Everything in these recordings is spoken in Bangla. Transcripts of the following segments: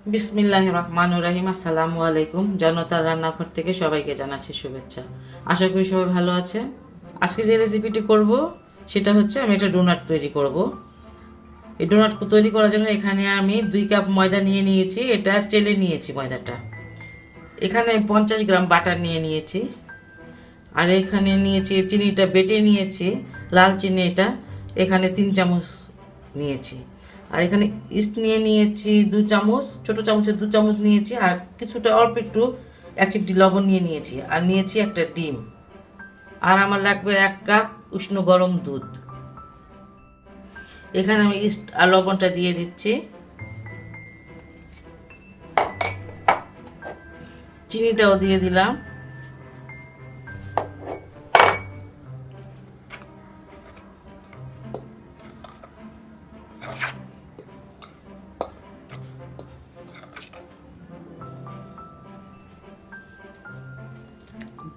বিসমিল্লাহির রহমানির রহিম। আসসালামু আলাইকুম। জনতার রান্নাঘর থেকে সবাইকে জানাচ্ছি শুভেচ্ছা। আশা করি সবাই ভালো আছে। আজকে যে রেসিপিটি করব সেটা হচ্ছে আমি একটা ডোনাট তৈরি করব। এই ডোনাট তৈরি করার জন্য এখানে আমি 2 কাপ ময়দা নিয়ে নিয়েছি। এটা চেলে নিয়েছি ময়দাটা। এখানে আমি 50 গ্রাম বাটার নিয়ে নিয়েছি। আর এখানে নিয়েছি চিনিটা বেটে নিয়েছি, লাল চিনি। এটা এখানে 3 চামচ নিয়েছি। আর এখানে ইস্ট নিয়ে নিয়েছি 2 চামচ, ছোট চামচের 2 চামচ নিয়েছি। আর কিছুটা অল্প একটু 1 চিমটি লবণ নিয়ে নিয়েছি। আর নিয়েছি একটা ডিম। আর আমার লাগবে 1 কাপ উষ্ণ গরম দুধ। এখানে আমি ইস্ট আর লবণটা দিয়ে দিচ্ছি। চিনিটাও দিয়ে দিলাম।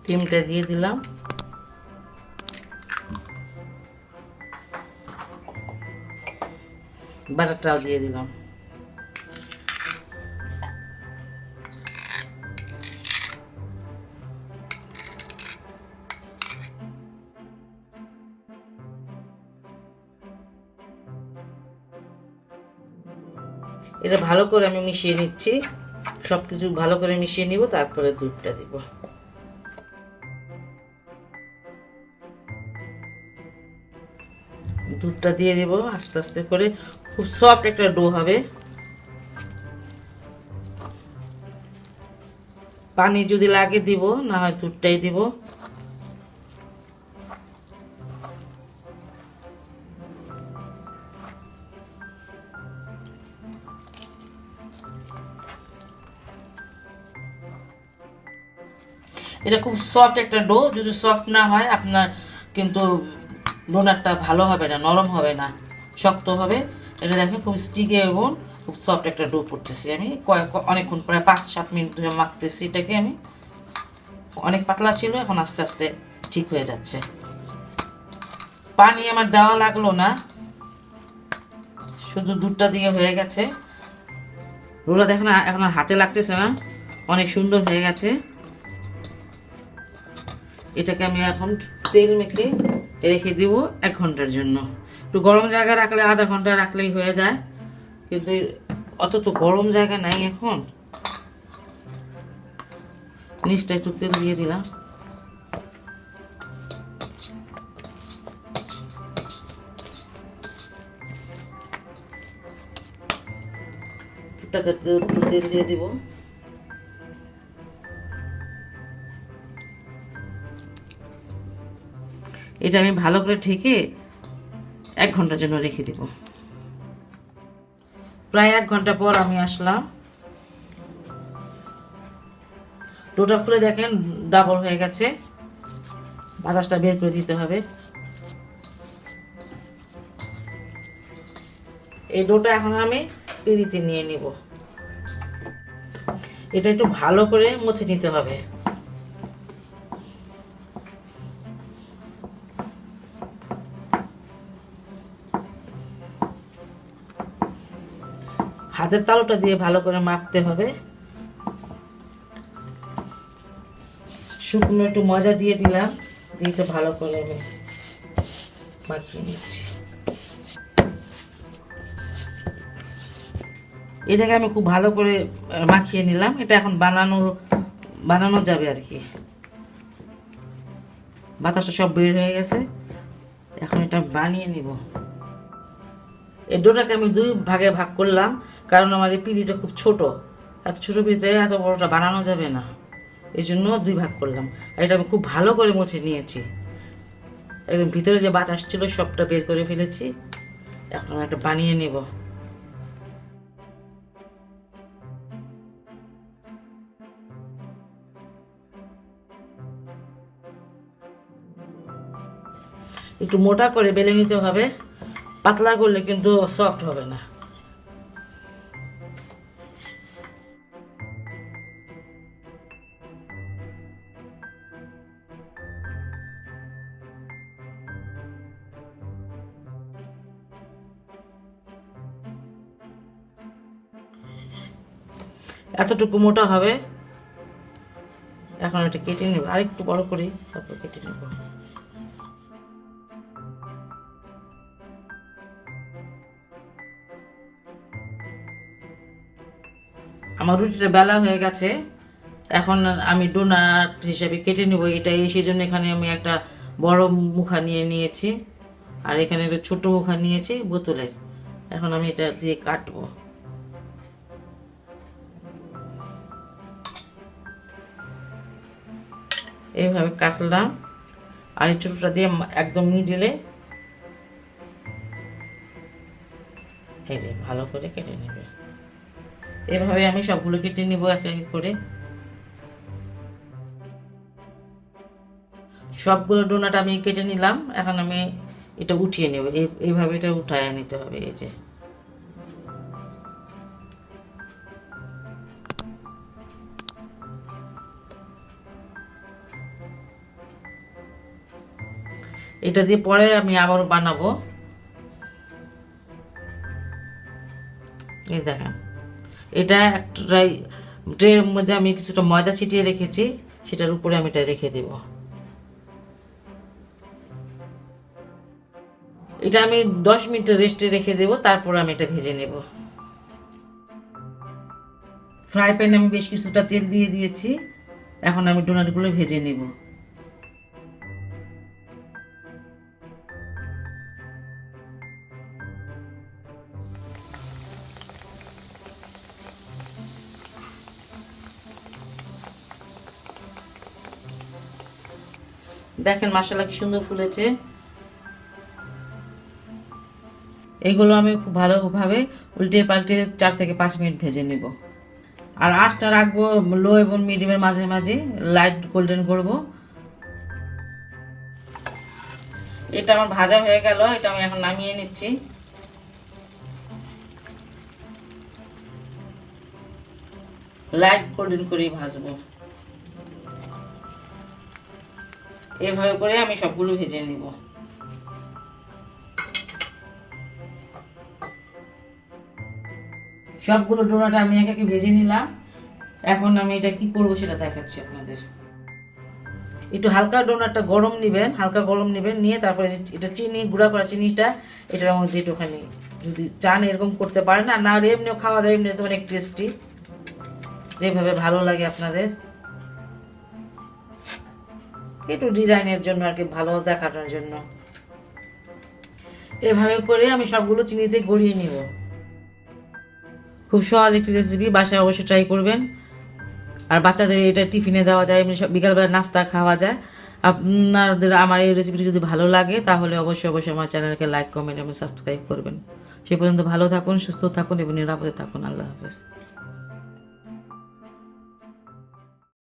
ডিমটা দিয়ে দিলাম। বাটারটাও দিয়ে দিলাম। এটা ভালো করে আমি মিশিয়ে নিচ্ছি। সবকিছু ভালো করে মিশিয়ে নিব, তারপরে দুধটা দিব। দুধটা দিয়ে দেব আস্তে আস্তে করে। খুব সফট একটা ডো হবে। পানি যদি লাগে দিব, না হয় দুধটাই দিব। এটা খুব সফট একটা ডো। যদি সফট না হয় আপনার কিন্তু ডোনাটটা ভালো হবে না, নরম হবে না, শক্ত হবে। এটা দেখেন খুব স্টিকে এবং খুব সফট একটা ডো করতেছি আমি। অনেকক্ষণ প্রায় 5-7 মিনিট ধরে মাখতেছি এটাকে আমি। অনেক পাতলা ছিল, এখন আস্তে আস্তে ঠিক হয়ে যাচ্ছে। পানি আমার দেওয়া লাগলো না, শুধু দুধটা দিয়ে হয়ে গেছে। ডোটা দেখেন এখন আর হাতে লাগতেছে না, অনেক সুন্দর হয়ে গেছে। এটাকে আমি এখন তেল মেখে রেখে দিব 1 ঘন্টার জন্য। একটু গরম জায়গায় রাখলে আধা ঘন্টা রাখলেই হয়ে যায়, কিন্তু অত তো গরম জায়গা নাই এখন। নিচটা একটু তেল দিয়ে দিলাম। একটু তেল দিয়ে দিব। এটা আমি ভালো করে ঢেকে 1 ঘন্টার জন্য রেখে দিব। প্রায় 1 ঘন্টা পর আমি আসলাম। ডোটা ফুলে দেখেন ডাবল হয়ে গেছে। বাতাসটা বের করে দিতে হবে। এই ডোটা এখন আমি পিঁড়িতে নিয়ে নিব। এটা একটু ভালো করে মুছে নিতে হবে। হাতের তালুটা দিয়ে ভালো করে মাখতে হবে। শুকনো একটু ময়দা দিয়ে দিলাম, দিয়ে তো ভালো করে আমি মাখিয়ে নিচ্ছি। এটাকে আমি খুব ভালো করে মাখিয়ে নিলাম। এটা এখন বানানো যাবে আর কি। বাতাসটা সব বের হয়ে গেছে, এখন এটা বানিয়ে নিব। এই ডোটাকে আমি 2 ভাগে ভাগ করলাম, কারণ আমার এই পিঁড়িটা খুব ছোট। এত ছোট পিঁড়িতে এত বড়টা বানানো যাবে না, এই জন্য 2 ভাগ করলাম। আর এটা আমি খুব ভালো করে মুছে নিয়েছি। একদম ভিতরে যে বাতাস ছিল সবটা বের করে ফেলেছি। এখন আমি একটা বানিয়ে নেব। একটু মোটা করে বেলে নিতে হবে, পাতলা করলে কিন্তু সফট হবে না। এতটুকু মোটা হবে। এখন এটা কেটে নেব, আরেকটু বড় করে তারপর কেটে নেব। আমার রুটিটা বেলা হয়ে গেছে, এখন আমি ডোনাট হিসেবে কেটে নেব এটাই। সেই জন্য এখানে আমি একটা বড় মুখা নিয়ে নিয়েছি, আর এখানে একটা ছোট মুখা নিয়েছি বোতলের। এখন আমি এটা দিয়ে কাটবো। এইভাবে কাটলাম, আর এই ছোটটা দিয়ে একদম মিডিলে এই যে ভালো করে কেটে নেবে। এভাবে আমি সবগুলো কেটে নিব এক এক করে। সবগুলো ডোনাট আমি কেটে নিলাম, এখন আমি এটা উঠিয়ে নেব। এইভাবে এটা উঠায় নিতে হবে। এই যে এটা দিয়ে পরে আমি আবারও বানাবো। এই দেখেন, এটা একটা ট্রের মধ্যে আমি কিছুটা ময়দা ছিটিয়ে রেখেছি, সেটার উপরে আমি এটা রেখে দেব। এটা আমি 10 মিনিট রেস্টে রেখে দেব, তারপর আমি এটা ভেজে নেব। ফ্রাই প্যানে আমি বেশ কিছুটা তেল দিয়ে দিয়েছি, এখন আমি ডোনাটগুলো ভেজে নেব। দেখেন মাশাআল্লাহ কি সুন্দর ফুলেছে। এগুলো আমি খুব ভালোভাবে উল্টে পাল্টে 4 থেকে 5 মিনিট ভেজে নেব। আর আঁচটা রাখবো লো এবং মিডিয়ামের মাঝে মাঝে, লাইট গোল্ডেন করব। এটা আমার ভাজা হয়ে গেল, এটা আমি এখন নামিয়ে নিচ্ছি। লাইট গোল্ডেন করেই ভাজবো। এভাবে করে আমি সবগুলো ভেজে নিব। সবগুলো ডোনাট আমি এক একে ভেজে নিলাম। এখন আমি এটা কি করব সেটা দেখাচ্ছি আপনাদের। একটু হালকা ডোনাটটা গরম নেবেন, হালকা গরম নেবেন, নিয়ে তারপরে এটা চিনি গুঁড়া করা চিনিটা এটার মধ্যে একটুখানি যদি চান এরকম করতে পারেন। আর না এমনিও খাওয়া যায়, এমনি তো অনেক টেস্টি, যেভাবে ভালো লাগে আপনাদের। একটু ডিজাইনের জন্য আর কি, ভালো দেখানোর জন্য। এভাবে করে আমি সবগুলো চিনিতে গড়িয়ে নিব। খুব সহজ একটি রেসিপি, বাসায় অবশ্যই ট্রাই করবেন। আর বাচ্চাদের এটা টিফিনে দেওয়া যায়, এমনি সব বিকালবেলা নাস্তা খাওয়া যায়। আপনাদের আমার এই রেসিপিটি যদি ভালো লাগে তাহলে অবশ্যই আমার চ্যানেলকে লাইক, কমেন্ট এবং সাবস্ক্রাইব করবেন। সে পর্যন্ত ভালো থাকুন, সুস্থ থাকুন এবং নিরাপদে থাকুন। আল্লাহ হাফেজ।